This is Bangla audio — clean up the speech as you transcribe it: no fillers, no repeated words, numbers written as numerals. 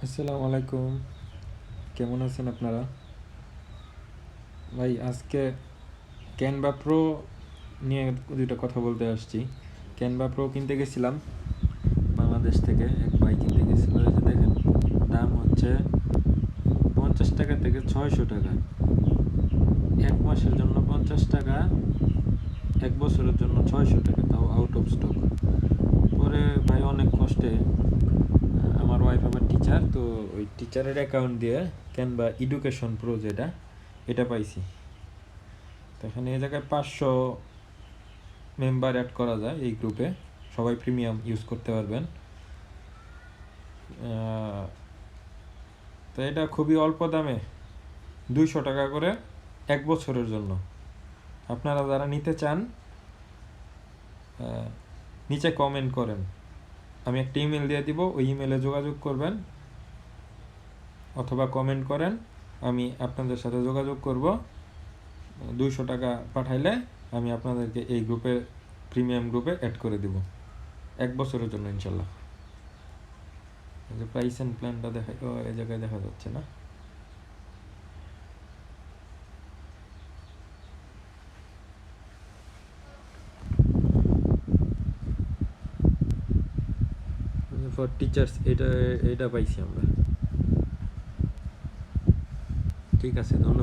আসসালামু আলাইকুম। কেমন আছেন আপনারা? ভাই আজকে ক্যানভা প্রো নিয়ে দুইটা কথা বলতে আসছি। ক্যানভা প্রো কিনতে গেছিলাম বাংলাদেশ থেকে, এক ভাই কিনতে গেছিল। এই যে দেখেন, দাম হচ্ছে 50 টাকা থেকে 600 টাকা। এক মাসের জন্য 50 টাকা, এক বছরের জন্য 600 টাকা, তাও আউট অফ স্টক। পরে ভাই অনেক কষ্টে, আমার ওয়াইফ আবার টিচার, তো ওই টিচারের অ্যাকাউন্ট দিয়ে ক্যানভা এডুকেশন প্রো এটা পাইছি। তো এখানে এই জায়গায় 500 মেম্বার অ্যাড করা যায় এই গ্রুপে, সবাই প্রিমিয়াম ইউজ করতে পারবেন। তো এটা খুবই অল্প দামে 200 টাকা করে এক বছরের জন্য। আপনারা যারা নিতে চান নিচে কমেন্ট করেন, আমি একটা ইমেল দিয়ে দিব, ওই ইমেলে যোগাযোগ করবেন অথবা কমেন্ট করেন, আমি আপনাদের সাথে যোগাযোগ করব। 200 টাকা পাঠাইলে আমি আপনাদেরকে এই গ্রুপে, প্রিমিয়াম গ্রুপে অ্যাড করে দিব এক বছরের জন্য ইনশাল্লাহ। যে প্রাইস অ্যান্ড প্ল্যানটা দেখা, এই জায়গায় দেখা যাচ্ছে না। ফর টিচার্স এটা পাইছি আমরা। ঠিক আছে, ধন্যবাদ।